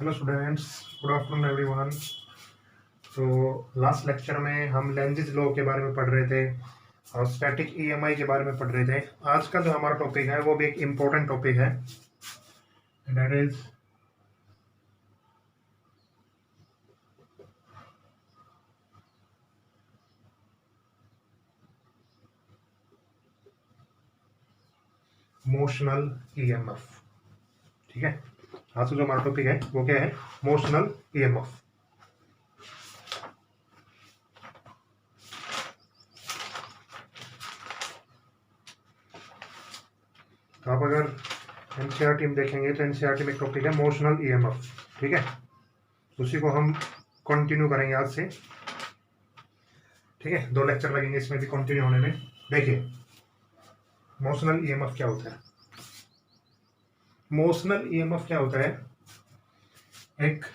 Hello students, good afternoon everyone. तो last lecture में हम लेंजिस लॉ के बारे में पढ़ रहे थे और स्टैटिक ईएमआई के बारे में पढ़ रहे थे। आज का जो हमारा टॉपिक है वो भी एक इम्पोर्टेंट टॉपिक है, दैट इज मोशनल ईएमएफ। ठीक है, आज का जो हमारा टॉपिक है वो क्या है? Motional EMF. तो आप अगर एनसीईआरटी में देखेंगे तो एनसीईआरटी में एक टॉपिक है मोशनल ईएमएफ। ठीक है, उसी को हम कंटिन्यू करेंगे आज से। ठीक है, 2 लेक्चर लगेंगे इसमें भी कंटिन्यू होने में। देखिए, मोशनल ईएमएफ क्या होता है? मोशनल ईएमएफ क्या होता है? एक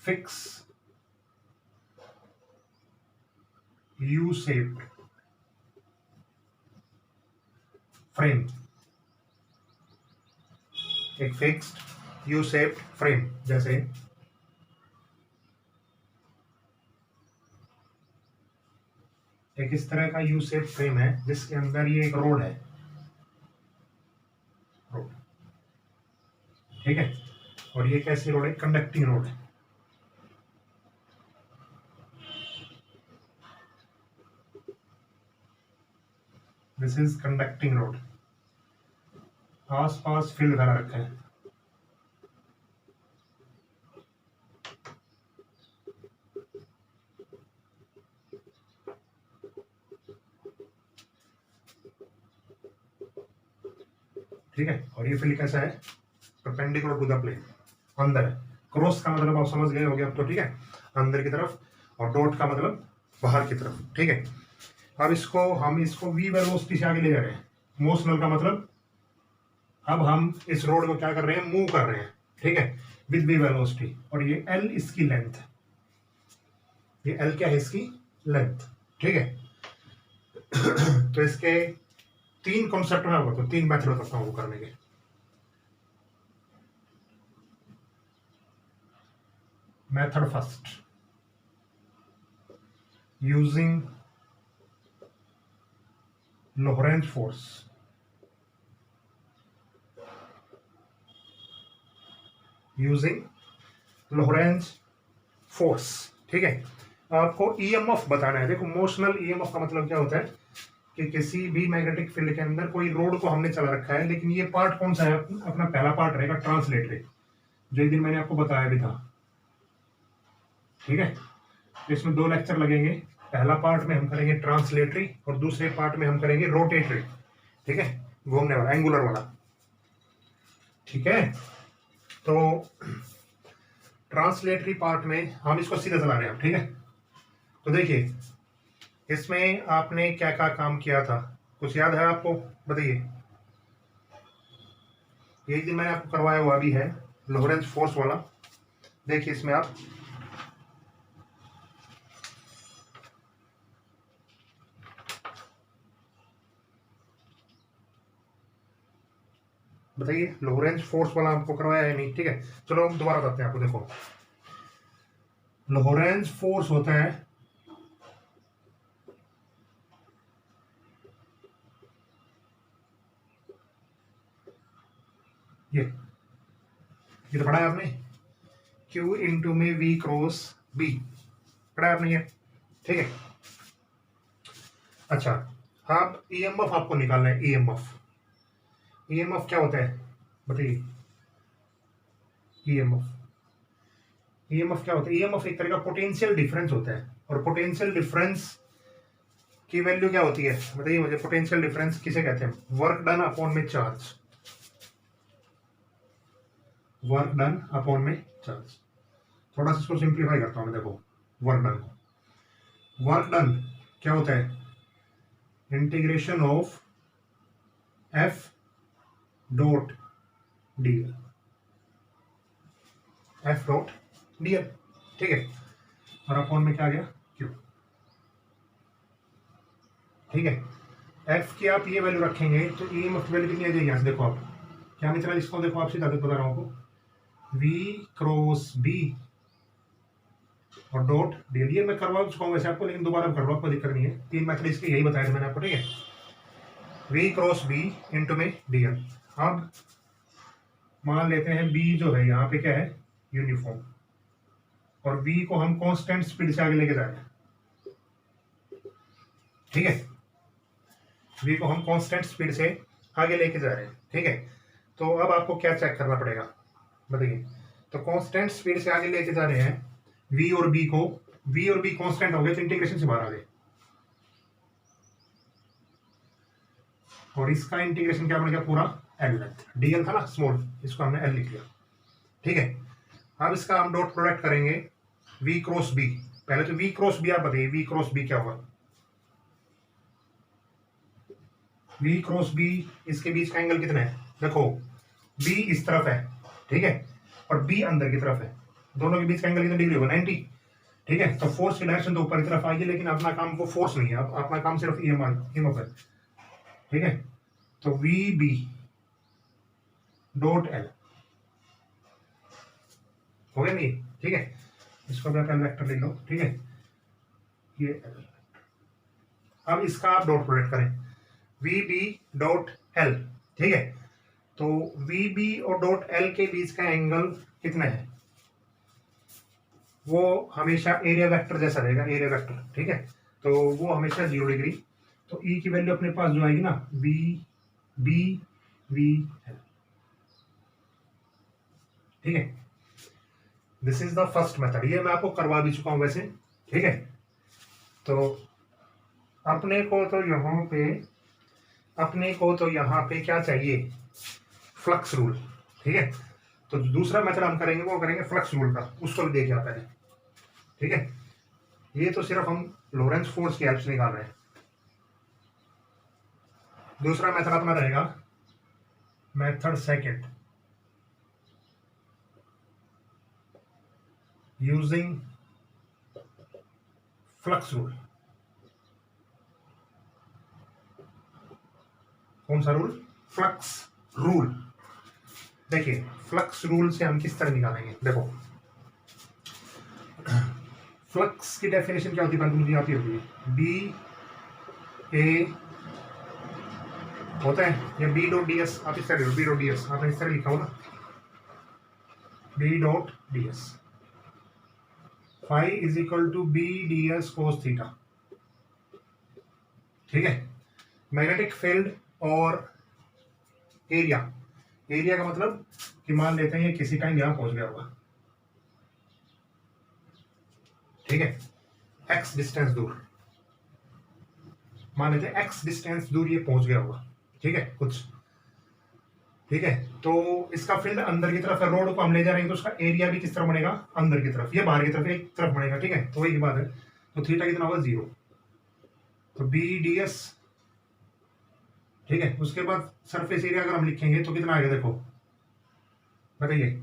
फिक्स यू शेप्ड फ्रेम, एक फिक्स्ड यू शेप्ड फ्रेम, जैसे एक इस तरह का यू शेप्ड फ्रेम है जिसके अंदर ये एक रोड है, रोड। ठीक है, और ये कैसी रोड है? कंडक्टिंग रोड है। This is conducting road. आस पास फील्ड करा रखा है। ठीक है, और ये फील्ड कैसा है? परपेंडिकुलर टू द प्लेन, अंदर है। क्रॉस का मतलब आप समझ गए होंगे अब तो। ठीक है, अंदर की तरफ, और डॉट का मतलब बाहर की तरफ। ठीक है, अब हम इसको वी वेलोसिटी से आगे ले जा रहे हैं। मोशनल का मतलब अब हम इस रोड को क्या कर रहे हैं? मूव कर रहे हैं। ठीक है, विद वी वेलोसिटी, और ये एल इसकी लेंथ है। ये एल क्या है? इसकी लेंथ। ठीक है, तो इसके 3 कॉन्सेप्ट में आपको 3 मेथड बताता हूँ वो करने के। Method first, using Lorentz force. Using Lorentz force. ठीक है, आपको ईएमएफ बताना है। देखो, मोशनल ईएमएफ का मतलब क्या होता है कि किसी भी मैग्नेटिक फील्ड के अंदर कोई रोड को हमने चला रखा है, लेकिन ये पार्ट कौन सा है? अपना पहला पार्ट रहेगा ट्रांसलेटरी, जो एक दिन मैंने आपको बताया भी था। ठीक है, तो इसमें 2 लेक्चर लगेंगे। पहला पार्ट में हम करेंगे ट्रांसलेटरी और दूसरे पार्ट में हम करेंगे रोटेटरी। ठीक है, घूमने वाला, एंगुलर वाला। ठीक है, तो ट्रांसलेटरी पार्ट में हम इसको सीधा चला रहे हैं। ठीक है, तो देखिए, इसमें आपने क्या क्या काम किया था, कुछ याद है आपको? बताइए। ये दिन मैंने आपको करवाया हुआ भी है, लोरेंज फोर्स वाला। देखिए, इसमें आप बताइए, लोरेंज फोर्स वाला आपको करवाया है नहीं? ठीक है, चलो हम दोबारा बताते हैं आपको। देखो, लोरेंज फोर्स होता है ये तो पढ़ा है आपने, Q इंटू में V क्रॉस B, पढ़ा है आपने ये? ठीक है, अच्छा, आप ईएमएफ आपको निकालना है। ईएमएफ क्या होता है? बताइए। ईएमएफ क्या होता है? ईएमएफ एक तरह का पोटेंशियल डिफरेंस होता है, और पोटेंशियल डिफरेंस की वैल्यू क्या होती है? बताइए मुझे। पोटेंशियल डिफरेंस किसे कहते हैं? वर्क डन अपॉन में चार्ज। वर्क डन अपॉन में चार्ज। थोड़ा सा इसको सिंप्लीफाई करता हूं मैं। देखो, वर्क डन क्या होता है? Integration of F dot DL. F dot DL. ठीक है, और अपॉन में क्या आ गया? क्यू। ठीक है, एफ की आप ये वैल्यू रखेंगे तो ईएमएफ की वैल्यू कितनी आ जाएगी? यहाँ से देखो आप, क्या मित्रा, इसको देखो, आप सीधा बता रहा हूँ आपको। वी क्रॉस बी और डॉट डीएल। ये मैं करवा चुका हूँ वैसे आपको, लेकिन दोबारा करवा, कोई दिक्कत नहीं है। 3 मेथड इसके यही बताया था मैंने आपको, ठीक है। वी क्रॉस बी इंटू में डीएल। अब मान लेते हैं बी जो है यहाँ पे क्या है, यूनिफॉर्म, और बी को हम कांस्टेंट स्पीड से आगे लेके जा रहे हैं, ठीक है। बी को हम कांस्टेंट स्पीड से आगे लेके जा रहे हैं, ठीक है। तो अब आपको क्या चेक करना पड़ेगा, बताइए। तो कांस्टेंट स्पीड से आगे लेके जा रहे हैं वी और बी को, वी और बी कांस्टेंट हो गए तो इंटीग्रेशन से बाहर आ गए, और इसका इंटीग्रेशन क्या बनेगा, पूरा एल लेंथ। डीएल था ना स्मॉल, इसको हमने एल लिख लिया, ठीक है। अब इसका हम डॉट प्रोडक्ट करेंगे वी क्रॉस बी। पहले तो वी क्रॉस बी आप बताइए, वी क्रॉस बी क्या होगा। वी क्रॉस बी, इसके बीच का एंगल कितना है, देखो बी इस तरफ है, ठीक है, और बी अंदर की तरफ है, दोनों के बीच का एंगल कितना डिग्री होगा, 90, ठीक है। तो फोर्स की डायरेक्शन तो ऊपर की तरफ आएगी, लेकिन अपना काम वो फोर्स नहीं है, अपना काम सिर्फ ईएमएफ है, ठीक है। तो वी बी डॉट एल हो गया नहीं, ठीक है। इसको भी आप एल वेक्टर ले लो, ठीक है, ये एल। अब इसका आप डॉट प्रोडक्ट करें वी बी डॉट एल, ठीक है। तो वी बी और डॉट एल के बीच का एंगल कितना है, वो हमेशा एरिया वेक्टर जैसा रहेगा, एरिया वेक्टर, ठीक है। तो वो हमेशा 0 डिग्री। तो ई की वैल्यू अपने पास जो आएगी ना, वी बी वी एल, ठीक है। This is the first method, ये मैं आपको करवा भी चुका हूं वैसे, ठीक है। तो अपने को तो यहाँ पे क्या चाहिए, फ्लक्स रूल, ठीक है। तो दूसरा मेथड हम करेंगे, वो करेंगे फ्लक्स रूल का, उसको भी देखिए आप पहले, ठीक है। ये तो सिर्फ हम लॉरेंस फोर्स की हेल्प से निकाल रहे हैं। दूसरा मेथड अपना रहेगा method second, using flux rule. कौन सा रूल, फ्लक्स रूल। देखिए फ्लक्स रूल से हम किस तरह निकालेंगे, देखो फ्लक्स की डेफिनेशन क्या होती है, मुझे आती होगी, बी ए होता है, या बी डॉट डी एस, आप इस तरह बी डॉट डी एस आपने इस तरह लिखा हो ना, B dot D S, phi is equal to B D S cos theta, ठीक है। मैग्नेटिक फील्ड और एरिया, एरिया का मतलब कि मान लेते हैं ये किसी टाइम यहां पहुंच गया होगा, ठीक है, एक्स डिस्टेंस दूर, मान लेते हैं एक्स डिस्टेंस दूर ये पहुंच गया होगा, ठीक है, कुछ, ठीक है। तो इसका फील्ड अंदर की तरफ है, रोड को हम ले जा रहे हैं, तो उसका एरिया भी किस तरफ बनेगा, अंदर की तरफ, ये बाहर की तरफ एक तरफ बनेगा, ठीक है। तो वही बात है, तो थीटा कितना होगा, 0। तो बी डी एस, ठीक है। उसके बाद सरफेस एरिया अगर हम लिखेंगे तो कितना आएगा, देखो बताइए,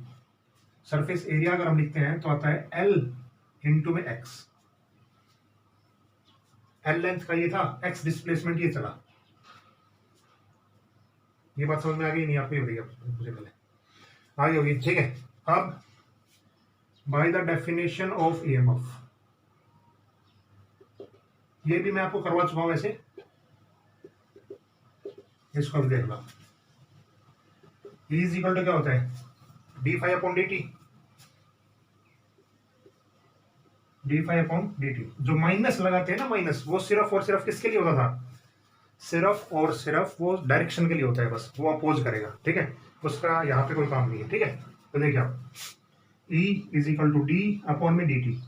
सरफेस एरिया अगर हम लिखते हैं तो आता है एल इंटू में एक्स, एल लेंथ का ये था, एक्स डिस्प्लेसमेंट ये चला, ये बात समझ में आ गई नहीं आपको, ये मुझे पहले आ गई होगी, ठीक है। अब by the definition of EMF, ये भी मैं आपको करवा चुका हूं वैसे, इसको अब देख लो, E इज इक्वल टू क्या होता है, D phi upon D T, D phi upon D T. जो माइनस लगाते हैं ना, माइनस, वो सिर्फ और सिर्फ किसके लिए होता था, सिर्फ और सिर्फ वो डायरेक्शन के लिए होता है, बस वो अपोज करेगा, ठीक है। उसका यहाँ पे कोई काम नहीं है, ठीक है। तो देखिए आप, E is equal to D upon में डी टी,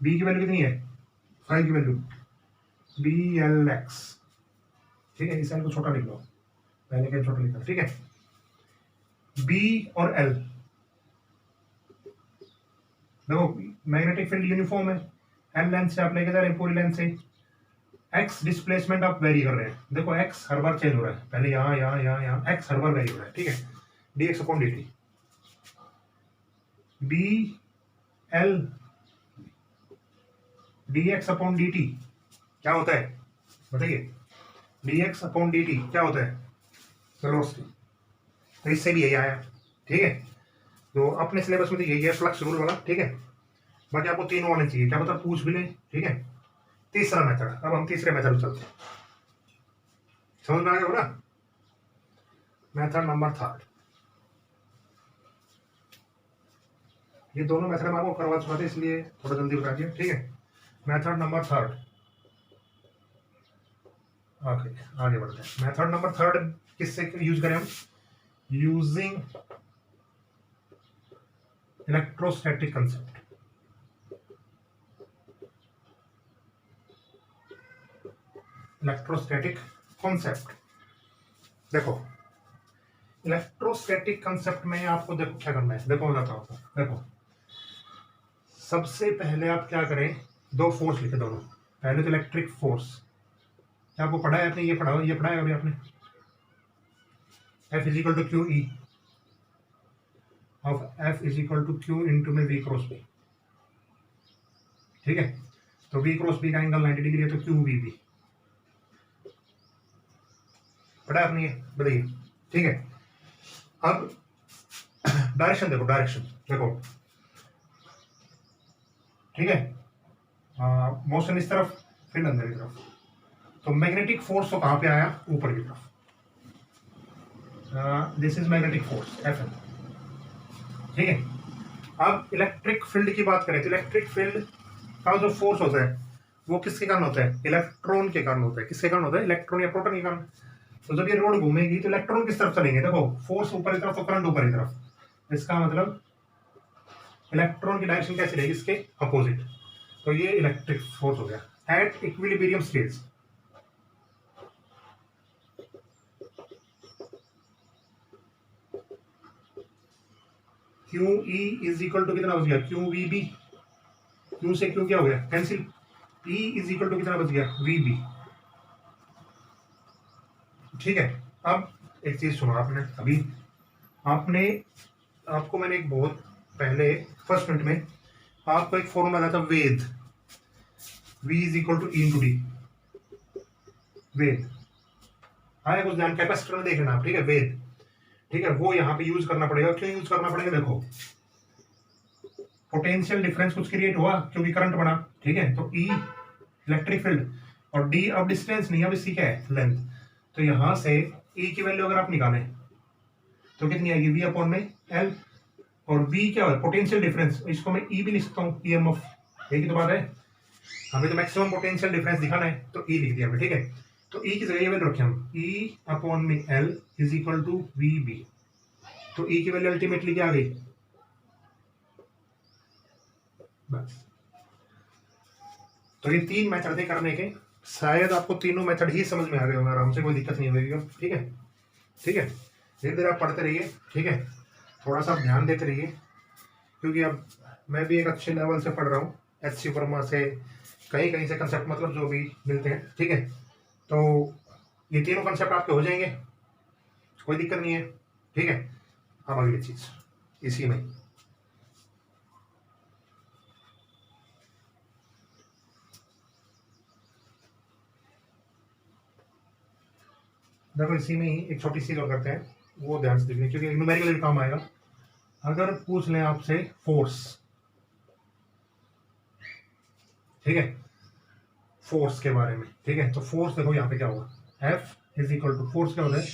बी की वैल्यू कितनी है, फाई की वैल्यू, बी एल एक्स, ठीक है। इस एल को छोटा लिख लो, पहले क्या छोटा लिखा, ठीक है। बी और एल, देखो मैग्नेटिक फील्ड यूनिफॉर्म है, एल लेंथ से आप लेके जा रहे हैं, पूरी लेंथ से, एक्स डिस्प्लेसमेंट आप वेरी कर रहे हैं, देखो एक्स हर बार चेंज हो रहा है, पहले यहाँ यहाँ यहाँ यहाँ, एक्स हर बार वेरी हो रहा है, ठीक है। D X upon D T, B L D X upon D T क्या होता है, बताइए, D X upon D T क्या होता है, वेलोसिटी। तो इससे भी यही आया, ठीक है। तो अपने सिलेबस में तो यही है फ्लक्स रूल वाला, ठीक है। बाकी आपको तीनों आने चाहिए, क्या पता पूछ भी लें, ठीक है। तीसरा मेथड, अब हम तीसरे मेथड चलते हैं, समझ में आ गया होगा। मेथड नंबर थर्ड, ये दोनों मेथड हम आपको करवा चुका थे, इसलिए थोड़ा जल्दी बता दिया, ठीक है। मेथड नंबर थर्ड, ओके आगे बढ़ते हैं। मेथड नंबर थर्ड किससे यूज करें हम? Using electrostatic concept. Electrostatic concept, देखो इलेक्ट्रोस्टैटिक कंसेप्ट में आपको देखो क्या करना है, देखो मैं बताता हूँ। देखो सबसे पहले आप क्या करें, दो फोर्स लिखे दोनों। पहले तो इलेक्ट्रिक फोर्स, क्या आपको पढ़ा है आपने, ये पढ़ा है अभी आपने, F is equal to Q E of F is equal to Q into में V क्रॉस B, ठीक है। तो V क्रॉस B का एंगल 90 डिग्री है, तो क्यू वी बी पढ़ा है आपने, ये बताइए, ठीक है। अब डायरेक्शन देखो, डायरेक्शन देखो, ठीक है। मोशन इस तरफ, फिर अंदर की तरफ, तो मैग्नेटिक फोर्स तो कहां पे आया, ऊपर की तरफ। This is magnetic force F M, ठीक है। अब इलेक्ट्रिक फील्ड की बात करें तो इलेक्ट्रिक फील्ड का जो फोर्स होता है वो किसके कारण होता है, इलेक्ट्रॉन के कारण होता है। किसके कारण होता है, इलेक्ट्रॉन या प्रोटॉन के कारण। तो जब ये रोड घूमेगी तो इलेक्ट्रॉन किस तरफ चलेंगे, देखो फोर्स ऊपर की तरफ तो करंट ऊपर की तरफ, इसका मतलब इलेक्ट्रॉन की डायरेक्शन कैसे रहेगी, इसके अपोजिट। तो ये इलेक्ट्रिक फोर्स हो गया at equilibrium states. Q E is equal to कितना बच गया, क्यू वी बी, क्यू से क्यू क्या हो गया, cancel, E is equal to कितना बच गया, वी बी, ठीक है। अब एक चीज सुनो आपने, अभी आपने, आपको मैंने एक बहुत पहले फर्स्ट मिनट में आपको एक फॉर्मूला दिया था Ved, V is equal to E into D, Ved आया कुछ ध्यान, कैपेसिटर में देख लेना आप, ठीक है, वेद, ठीक है। वो यहाँ पे यूज करना पड़ेगा, क्यों यूज करना पड़ेगा, देखो पोटेंशियल डिफरेंस कुछ क्रिएट हुआ क्योंकि करंट बना, ठीक है। तो E इलेक्ट्रिक फील्ड और D अब डिस्टेंस नहीं, अब इसकी क्या है, लेंथ। तो यहां से E की वैल्यू अगर आप निकालें तो कितनी आएगी, V अपॉन में L, और V क्या है, पोटेंशियल डिफरेंस, इसको मैं E भी लिख सकता हूँ, EMF, यही तो बात है, हमें तो मैक्सिमम पोटेंशियल डिफरेंस दिखाना है, तो E लिख दिया हमने, ठीक है। तो E की जगह ये वैल्यू रखें हम, E अपॉन में L is equal to VB। तो E की वैल्यू अल्टीमेटली क्या आ गई, बस। तो ये तीन मेथड थे करने के, शायद आपको तीनों मेथड ही समझ में आ गए होंगे आराम से, कोई दिक्कत नहीं होगी, ठीक है, ठीक है। धीरे धीरे आप पढ़ते रहिए, ठीक है, थोड़ा सा ध्यान देते रहिए, क्योंकि अब मैं भी एक अच्छे लेवल से पढ़ रहा हूँ, HC वर्मा से, कहीं कहीं से कंसेप्ट मतलब जो भी मिलते हैं, ठीक है। तो ये तीनों कंसेप्ट आपके हो जाएंगे, कोई दिक्कत नहीं है, ठीक है। अब अगली चीज इसी में, देखो इसी में ही एक छोटी सी और करते हैं, वो ध्यान से देखिए क्योंकि न्यूमेरिकल काम आएगा। अगर पूछ लें आपसे फोर्स, ठीक है, फोर्स के बारे में, ठीक है, तो फोर्स देखो यहाँ पे क्या होगा, F is equal to, force क्या होता है,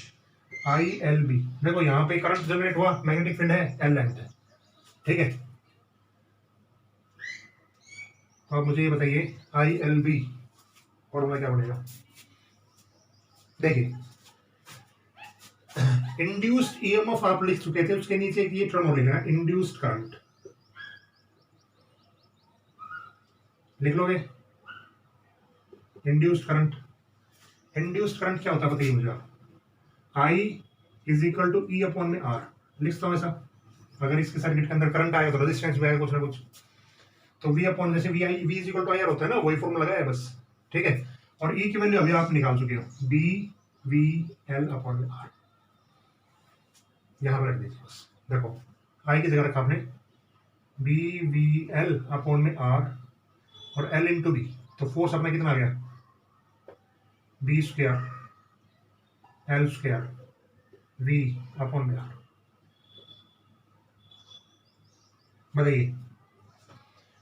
ILB। देखो यहाँ पे करंट जनरेट हुआ, मैग्नेटिक फील्ड है, L लेंथ है, ठीक है। तो अब मुझे ये बताइए ILB फॉर्मूला क्या बनेगा, देखिए इंड्यूस्ड EMF आप लिख चुके थे, उसके नीचे एक ये टर्म और लिखना, इंड्यूस्ड करंट, लिख लोगे, इंड्यूस्ड करंट। इंड्यूस्ड करंट क्या होता है बताइए मुझे, I is equal to E upon में R, लिखता हूं ऐसा। अगर इसके सर्किट के अंदर करंट आएगा तो रेजिस्टेंस भी आएगा कुछ ना कुछ, तो V अपॉन, जैसे V is equal to IR होता है ना, वही फॉर्मूला लगाया है बस, ठीक है। और E की वैल्यू अभी आप निकाल चुके हो, BVL अपॉन में R, यहां पर रख दीजिए बस। देखो I की जगह रखा आपने BVL अपॉन में R और L इंटू B, तो फोर्स अपना कितना आ गया, B square L square V upon में R, बताइए।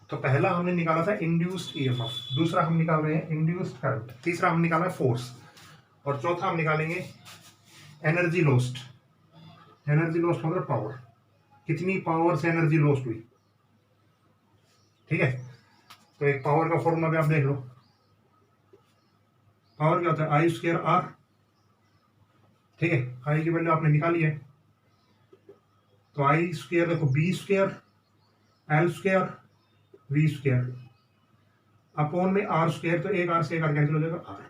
तो पहला हमने निकाला था इंड्यूस्ड ईएमएफ, दूसरा हम निकाल रहे हैं इंड्यूस्ड करंट, तीसरा हम निकाला फोर्स, और चौथा हम निकालेंगे एनर्जी लॉस्ट। एनर्जी लॉस्ट मतलब पावर, कितनी पावर से एनर्जी लॉस्ट हुई। ठीक है, तो एक पावर का फॉर्मूला भी आप देख लो। पावर क्या होता है? I square R. ठीक है, आई की वैल्यू आपने निकाली है, तो आई स्क्वायर देखो B square L square V square upon में आर स्क्वायर, तो एक आर से एक आर कैंसिल हो जाएगा आर।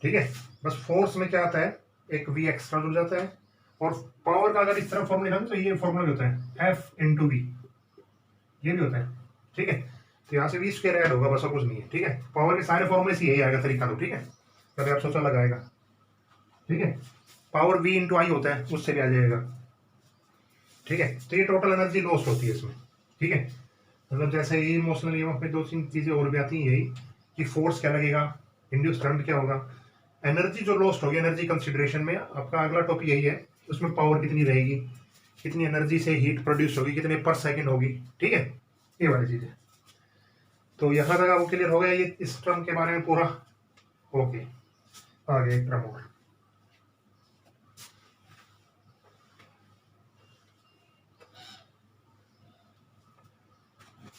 ठीक है, बस फोर्स में क्या आता है, एक वी एक्स्ट्रा जुड़ जाता है, और पावर का अगर इस तरह फॉर्मूला लिखा तो ये फॉर्मूला भी होता है एफ इंटू वी, ये भी होता है। ठीक है, तो यहाँ से वी स्क्वायर ऐड होगा, बस और कुछ नहीं है। ठीक है, पावर के सारे फॉर्मूले से यही आएगा तरीका, तो ठीक है, कभी आप सोचा लगाएगा। ठीक है, पावर वी इंटू आई होता है, उससे भी आ जाएगा। ठीक है, तो ये टोटल एनर्जी लॉस्ट होती है इसमें। ठीक है, मतलब जैसे ये इमोशनल ईएमएफ में दो तीन चीजें और भी आती हैं, यही कि फोर्स क्या लगेगा, इंड्यूस करंट क्या होगा, एनर्जी जो लॉस्ट होगी एनर्जी कंसिडरेशन में आपका अगला टॉपिक यही है, उसमें पावर कितनी रहेगी, कितनी एनर्जी से हीट प्रोड्यूस होगी, कितने पर सेकंड होगी। ठीक है, ये वाली चीजें। तो यहां तक आपको क्लियर हो गया ये इस टर्म के बारे में पूरा। ओके, आगे एक टर्म और,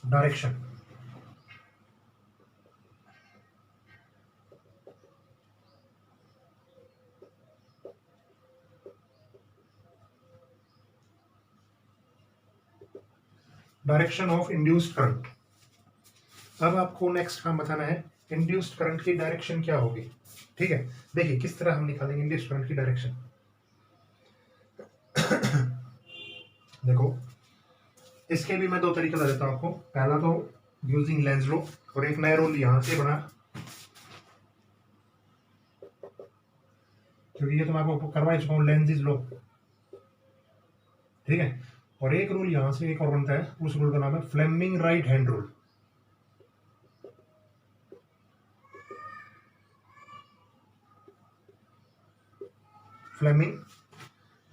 direction. Direction of induced current. अब आपको नेक्स्ट काम बताना है इंड्यूस्ड करंट की डायरेक्शन क्या होगी। ठीक है, देखिए किस तरह हम निकालेंगे इंड्यूस्ड करंट की डायरेक्शन। देखो, इसके भी मैं दो तरीके बता देता हूं आपको। पहला तो यूजिंग लेंस लो, और एक नया रूल यहां से बना, क्योंकि ये तो मैं आपको करवा चुका हूं, लेंस इज लो। ठीक है, और एक रूल यहां से एक और बनता है, उस रूल का नाम है Fleming right hand rule. Fleming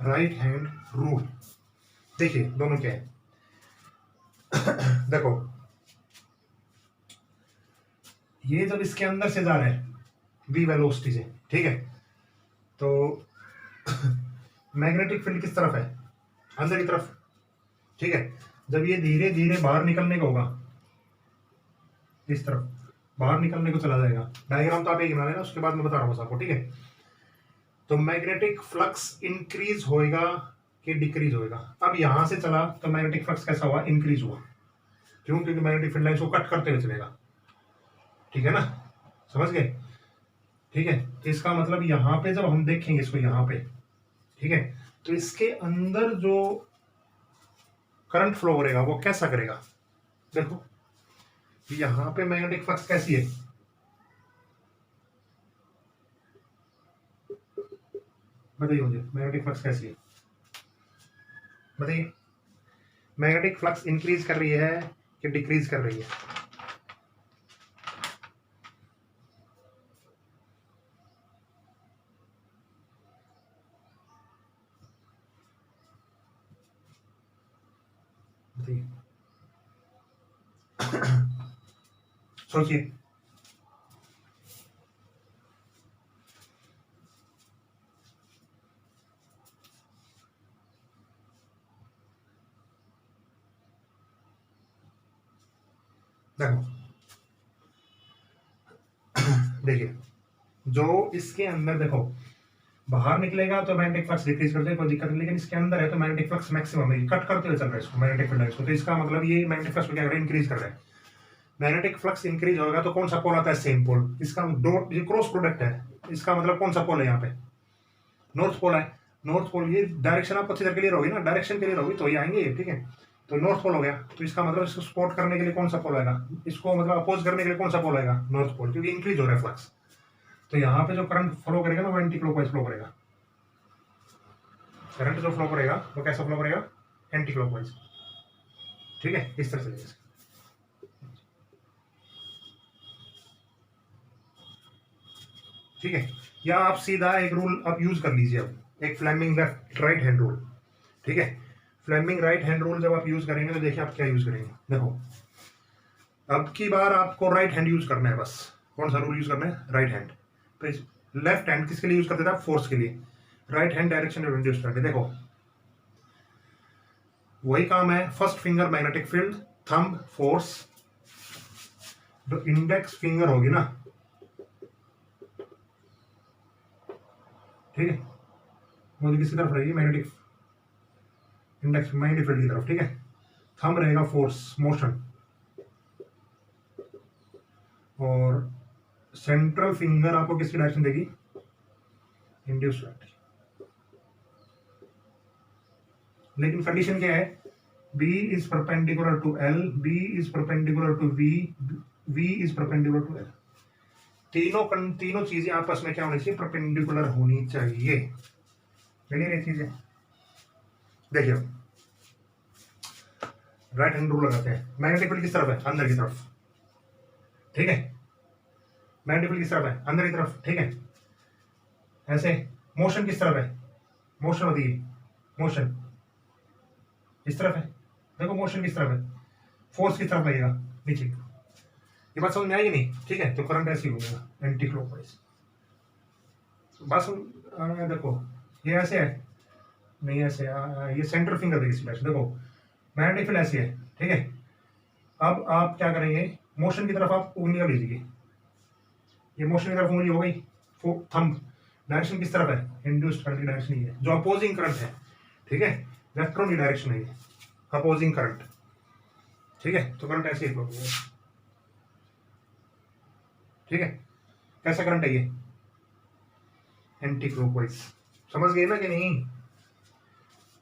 right hand rule. देखिए दोनों क्या है। देखो, ये जब इसके अंदर से जा रहे हैं वी वेलोसिटी से, ठीक है, तो मैग्नेटिक फील्ड किस तरफ है, अंदर की तरफ। ठीक है, जब ये धीरे धीरे बाहर निकलने का होगा, इस तरफ बाहर निकलने को चला जाएगा। डायग्राम तो आप एक बना लेना, उसके बाद मैं बता रहा हूँ आपको। ठीक है, तो मैग्नेटिक फ्लक्स इंक्रीज होएगा कि डिक्रीज होएगा। अब यहां से चला तो मैग्नेटिक फ्लक्स कैसा हुआ, इंक्रीज हुआ। क्यों? क्योंकि मैग्नेटिक फील्ड लाइंस को कट करते हुए चलेगा। ठीक है ना, समझ गए। ठीक है, तो इसका मतलब यहां पे जब हम देखेंगे इसको यहां पे, ठीक है, तो इसके अंदर जो करंट फ्लो करेगा वो कैसा करेगा। देखो, यहां पे मैग्नेटिक फ्लक्स कैसी है, बताइए मुझे मैग्नेटिक फ्लक्स कैसी है, बताइए। मैग्नेटिक फ्लक्स इंक्रीज कर रही है कि डिक्रीज कर रही है। बताइए, सोचिए। देखो, देखिए, जो इसके अंदर देखो बाहर निकलेगा तो मैग्नेटिक फ्लक्स डिक्रीज कर देगा, कोई दिक्कत नहीं, लेकिन इसके अंदर है तो मैग्नेटिक फ्लक्स मैक्सिमम है, कट करते हुए चल रहा है इसको मैग्नेटिक फील्ड लाइंस को। तो इसका मतलब ये मैग्नेटिक फ्लक्स को क्या कर रहा है, इंक्रीज कर रहा है। मैग्नेटिक फ्लक्स इंक्रीज होगा तो कौन सा पोल आता है, सेम पोल। इसका डॉट, ये क्रॉस प्रोडक्ट है, इसका मतलब कौन सा पोल है यहाँ पे, नॉर्थ पोल है। नॉर्थ पोल, ये डायरेक्शन आपको अच्छी तरह क्लियर होगी ना, डायरेक्शन क्लियर होगी तो ये आएंगे। ठीक है, तो नॉर्थ पोल हो गया, तो इसका मतलब इसको सपोर्ट करने के लिए कौन सा पोल आएगा, इसको मतलब अपोज करने के लिए कौन सा पोल आएगा, नॉर्थ पोल, क्योंकि इंक्रीज हो रहा है फ्लक्स। तो यहाँ पे जो करंट फ्लो करेगा ना वो एंटी क्लॉकवाइज फ्लो करेगा। करंट जो फ्लो करेगा वो कैसा फ्लो करेगा, एंटी क्लॉकवाइज। ठीक है, इस तरह से। ठीक है, या आप सीधा एक रूल अब यूज कर लीजिए, अब एक Fleming left right hand rule. ठीक है। फ्लेमिंग राइट हैंड रूल जब आप यूज करेंगे तो देखिए आप क्या यूज करेंगे। देखो अब की बार आपको राइट हैंड यूज करना है बस। कौन सा रूल यूज करना है? Right hand. तो लेफ्ट हैंड किसके लिए यूज करते थे आप? फोर्स के लिए। राइट हैंड डायरेक्शन रिड्यूस करके देखो वही काम है। First finger magnetic field, thumb force, जो इंडेक्स फिंगर होगी ना, ठीक है, वो किसकी तरफ रहेगी? मैग्नेटिक इंडेक्स मैग्नेटिक फील्ड की तरफ, ठीक है। थंब रहेगा फोर्स मोशन, और सेंट्रल फिंगर आपको किसकी डायरेक्शन देगी? Induce direction. लेकिन कंडीशन क्या है? B is perpendicular to L, B is perpendicular to V, V is perpendicular to L। तीनों चीजें आपस में क्या होनी चाहिए? परपेंडिकुलर होनी चाहिए। क्लियर ये चीजें? देखिए राइट हैंड रूल लगाते हैं। मैग्नेटिक फील्ड किस तरफ है? अंदर की तरफ, ठीक है। मैग्नेटिक फील्ड किस तरफ है? अंदर की तरफ, ठीक है। ऐसे मोशन किस तरफ है? मोशन होती है, मोशन इस तरफ है। देखो मोशन किस तरफ है? फोर्स किस तरफ लगेगा? नीचे। ये बात समझ में आई नहीं? ठीक है। तो करंट ऐसे ही होगा एंटी क्लॉकवाइज। बस देखो ये ऐसे है, नहीं ऐसे ये सेंटर फिंगर देखिए सिलेक्शन। देखो मैग्नेटिक फील्ड ऐसी है, ठीक है। अब आप क्या करेंगे? मोशन की तरफ आप उंगलियां लीजिए। ये मोशन की तरफ उंगली हो गई। थंब डायरेक्शन किस तरफ है? इंड्यूस्ड करंट की डायरेक्शन ही है, जो अपोजिंग करंट है, ठीक है। इलेक्ट्रॉन की डायरेक्शन है ये, अपोजिंग करंट, ठीक है। तो करंट ऐसे ही फ्लो होगा, ठीक है। कैसा करंट है ये? Anti clockwise. समझ गए ना कि नहीं?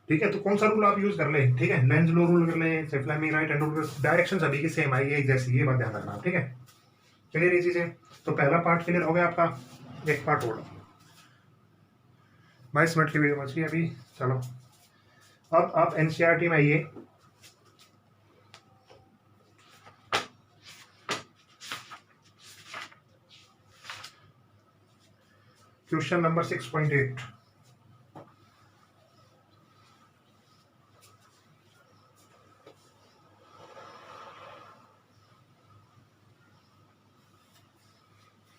ठीक है। तो कौन सा रूल आप यूज कर ले? ठीक है। लेंज लो रूल कर ले, Fleming right hand rule, direction सभी की सेम आई है जैसी, ये बात ध्यान रखना, ठीक है। क्लियर ये चीजें? तो पहला पार्ट क्लियर हो गया आपका। एक पार्ट और 22 मिनट की वीडियो बची अभी। चलो अब आप एनसीईआरटी में आइए। Question number 6.8।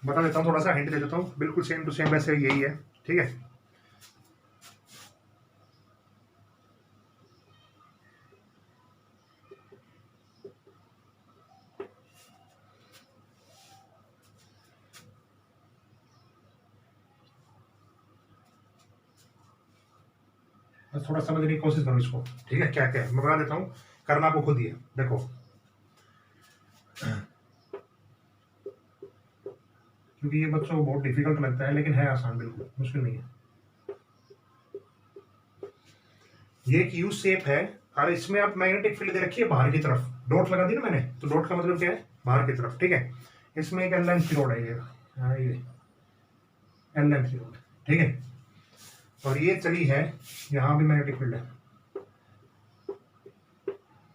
बता देता हूँ, थोड़ा सा हिंट दे देता हूँ, बिल्कुल सेम टू सेम वैसे यही है, ठीक है। बस थोड़ा समझने की कोशिश करो इसको, ठीक है। क्या क्या है मैं बता देता हूँ, करना आपको खुद ही है। देखो क्योंकि ये बच्चों को बहुत डिफिकल्ट लगता है, लेकिन है आसान, बिल्कुल मुश्किल नहीं है। ये एक यू शेप है, और इसमें आप मैग्नेटिक फील्ड दे रखी है बाहर की तरफ, डॉट लगा दी ना मैंने, तो डॉट का मतलब क्या है? बाहर की तरफ, ठीक है। इसमें एक एल लेंथ रोड है, ये एल लेंथ रोड, ठीक है। और ये चली है, यहाँ भी मैग्नेटिक फील्ड है,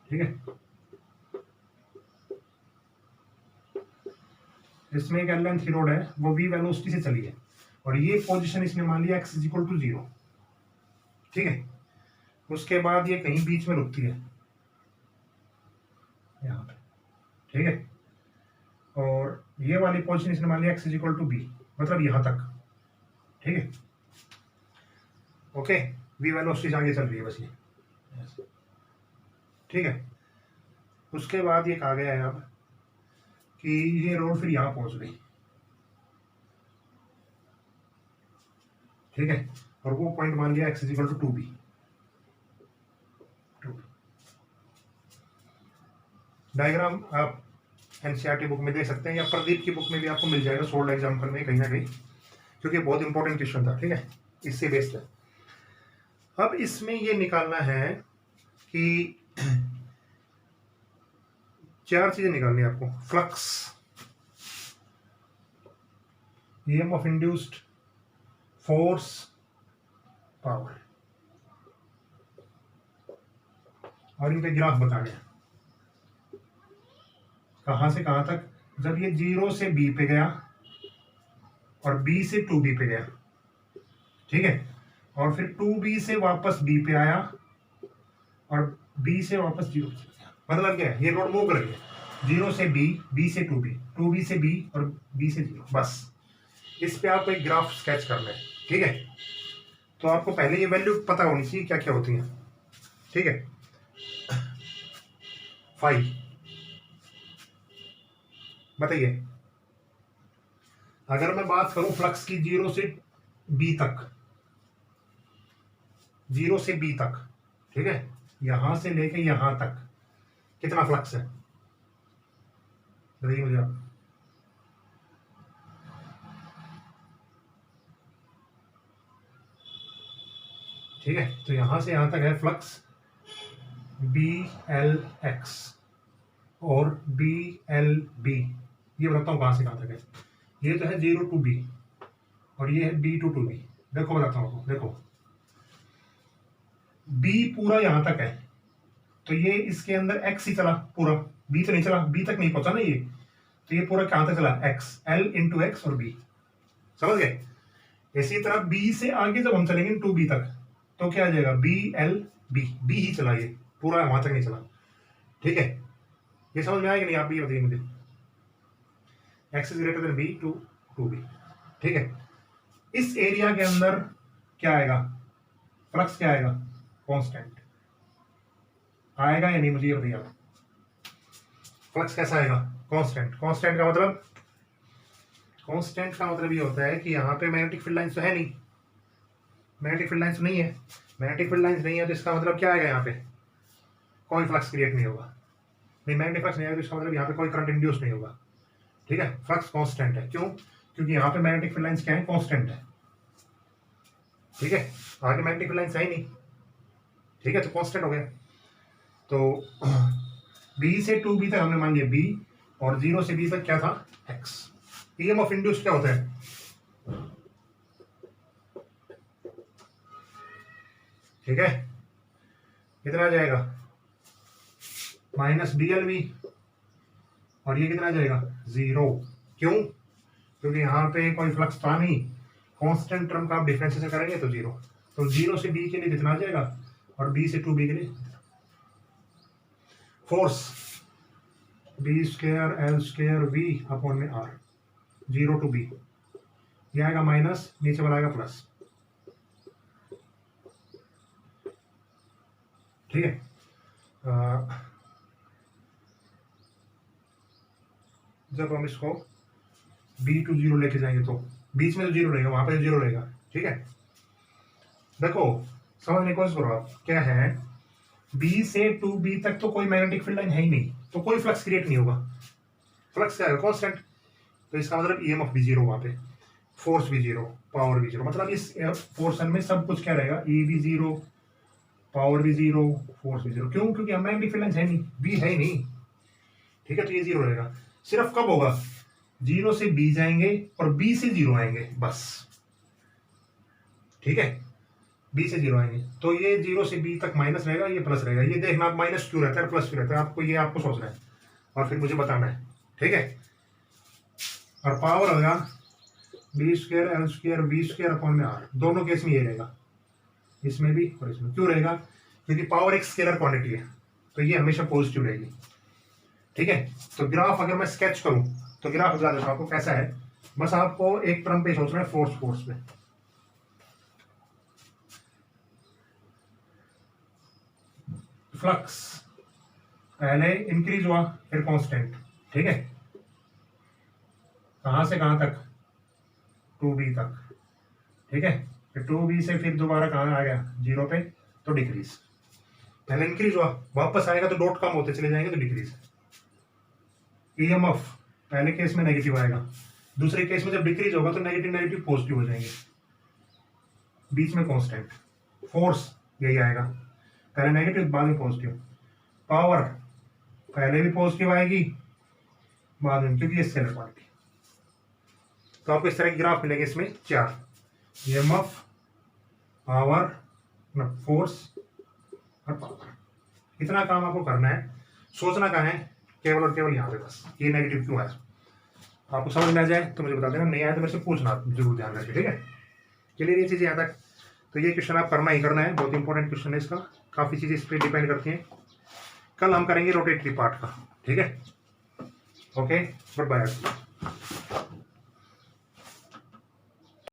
ठीक है। इसमें एक एल लेंथ रोड है, वो वी वेलोसिटी से चली है, और ये पोजीशन इसने मान लिया x इज इक्वल टू 0, ठीक है। उसके बाद ये कहीं बीच में रुकती है यहाँ पे, ठीक है। और ये वाली पोजीशन इसने मान लिया x is equal to b, मतलब यहाँ तक, ठीक है। ओके, वी वेलोसिटी आगे चल रही है बस ये, ठीक है। उसके बाद ये कहा गया है अब कि ये रोड फिर यहाँ पहुंच गई, ठीक है। और वो पॉइंट मान लिया x is equal to 2b। Diagram आप एनसीईआरटी बुक में देख सकते हैं, या प्रदीप की बुक में भी आपको मिल जाएगा, सोल्ड एग्जाम्पल में कहीं ना कहीं, क्योंकि बहुत इंपॉर्टेंट क्वेश्चन था, ठीक है। इससे बेस्ड है। अब इसमें ये निकालना है कि 4 चीजें निकालनी है आपको। Flux, EM of induced, force, power, और इनके ग्राफ बता गया कहां से कहां तक। जब ये 0 से b पे गया और b से 2b पे गया, ठीक है। और फिर 2b से वापस b पे आया और बी से वापस 0 चला गया। मतलब क्या है, ये नोड मूव कर रही है 0 से बी, बी से 2b, 2b से बी और बी से 0। बस इस पे आपको एक ग्राफ स्केच करना है, ठीक है। तो आपको पहले ये वैल्यू पता होनी चाहिए क्या क्या होती है, ठीक है। 5 बताइए, अगर मैं बात करूं फ्लक्स की 0 से बी तक, 0 से बी तक, ठीक है, यहां से लेके यहां तक कितना फ्लक्स है बताइए मुझे आप। ठीक है, तो यहां से यहां तक है फ्लक्स बी एल एक्स और बी एल बी। ये बताता हूँ कहां से कहां तक है। ये तो है 0 टू बी और ये है बी टू बी। देखो बताता हूँ आपको, देखो बी पूरा यहां तक है, तो ये इसके अंदर एक्स ही चला पूरा, बी तो नहीं चला, बी तक नहीं पहुंचा ना ये, तो ये पूरा कहां तक चला, एक्स, एल इंटू एक्स और बी, समझ गए। इसी तरह बी से आगे जब हम चलेंगे टू बी तक, तो क्या आ जाएगा, बी एल बी, बी ही चला, ये पूरा वहां तक नहीं चला, ठीक है। ये समझ में आएगा नहीं, आप भी बताइए मुझे। X is greater than B two B, ठीक है। इस एरिया के अंदर क्या आएगा, फ्लक्स क्या आएगा, कांस्टेंट आएगा या नहीं, मुझे ये बताइए आप। फ्लक्स कैसा आएगा, कांस्टेंट। कांस्टेंट का मतलब, कांस्टेंट का मतलब ये होता है कि यहाँ पे मैग्नेटिक फील्ड लाइंस तो है नहीं, मैग्नेटिक फील्ड लाइंस नहीं है, मैग्नेटिक फील्ड लाइंस नहीं है, तो इसका मतलब क्या आएगा, यहाँ पे कोई फ्लक्स क्रिएट नहीं होगा। नहीं, मैग्नेटिक फ्लक्स नहीं आएगा तो इसका मतलब यहाँ पे कोई करंट इंड्यूस नहीं होगा, ठीक है। फ्लक्स कांस्टेंट है, क्यों, क्योंकि यहाँ पे मैग्नेटिक फील्ड लाइंस क्या है, कांस्टेंट है, ठीक है। आगे मैग्नेटिक फील्ड लाइंस है ही नहीं, ठीक है, तो कांस्टेंट हो गया। तो बी से टू बी तक हमने मान लिया बी, और 0 से बी तक क्या था, एक्स। ईएमएफ इंड्यूस क्या होता है, ठीक है, कितना आ जाएगा, माइनस डी एल वी, और ये कितना आ जाएगा, 0। क्यों, क्योंकि यहाँ पे कोई फ्लक्स था नहीं, कांस्टेंट टर्म का आप डिफरेंशिएशन करेंगे तो 0, तो 0 से बी के लिए कितना आ जाएगा, और बी से टू बी के लिए force B square L square V अपॉन में आर, 0 टू बी, ये आएगा माइनस, नीचे वाला आएगा प्लस, ठीक है। जब हम इसको बी टू 0 लेके जाएंगे तो बीच में तो 0 रहेगा, वहां पे 0 रहेगा, ठीक है। देखो समझने की कोशिश करो आप, क्या है, बी से टू बी तक तो कोई मैग्नेटिक फील्ड लाइन है ही नहीं, तो कोई फ्लक्स क्रिएट नहीं होगा, फ्लक्स क्या है, कांस्टेंट, तो इसका मतलब ईएमएफ भी 0 वहां पे, फोर्स भी 0, पावर भी 0, मतलब इस पोर्शन में सब कुछ क्या रहेगा, ई भी 0, पावर भी 0, फोर्स भी 0। क्यों, क्योंकि मैग्नेटिक फील्ड लाइन है नहीं, बी है ही नहीं, ठीक है, तो ये 0 रहेगा। सिर्फ कब होगा, 0 से बी जाएंगे और बी से 0 आएंगे, बस, ठीक है, बी से 0 आएंगे, तो ये 0 से बी तक माइनस रहेगा, ये प्लस रहेगा। ये देखना आप माइनस क्यों रहता है, प्लस क्यों रहता है, आपको ये आपको सोचना है और फिर मुझे बताना है, ठीक है। और पावर होगा B square L square V square upon में आर, दोनों केस में ये रहेगा, इसमें भी और इसमें। क्यों रहेगा, क्योंकि पावर एक स्केलर क्वांटिटी है, तो ये हमेशा पॉजिटिव रहेगी, ठीक है। तो ग्राफ अगर मैं स्केच करूं तो ग्राफ बता देता हूं आपको कैसा है, बस आपको एक टर्म पे सोचना है, फोर्स पे। फ्लक्स पहले इंक्रीज हुआ फिर कांस्टेंट, ठीक है, कहां से कहां तक, टू बी तक, ठीक है, फिर टू बी से फिर दोबारा कहां आ गया, 0 पे, तो डिक्रीज। पहले इंक्रीज हुआ, वापस आएगा तो डॉट कम होते चले जाएंगे तो डिक्रीज। ईएमएफ पहले केस में नेगेटिव आएगा, दूसरे केस में जब डिक्रीज होगा तो नेगेटिव नेगेटिव पॉजिटिव हो जाएंगे, बीच में कांस्टेंट। फोर्स यही आएगा, पहले नेगेटिव बाद में पॉजिटिव। पावर पहले भी पॉजिटिव आएगी बाद में, क्योंकि ये स्केलर क्वांटिटी। तो आपको इस तरह की ग्राफ मिलेंगे, इसमें 4, ईएमएफ, पावर, फोर्स और पावर। इतना काम आपको करना है, सोचना कहाँ है, केवल और केवल यहाँ पे, बस ये नेगेटिव क्यों है। आपको समझ में आ जाए तो मुझे बता देना, नहीं आया तो मेरे से पूछना जरूर, ध्यान रखिए, ठीक है। चलिए ये चीज़ें यहाँ तक तो ये क्वेश्चन आप करना ही करना है, बहुत इंपॉर्टेंट क्वेश्चन है इसका, काफ़ी चीज़ें इस पर डिपेंड करती हैं। कल हम करेंगे रोटेटरी पार्ट का, ठीक है। Okay, good bye.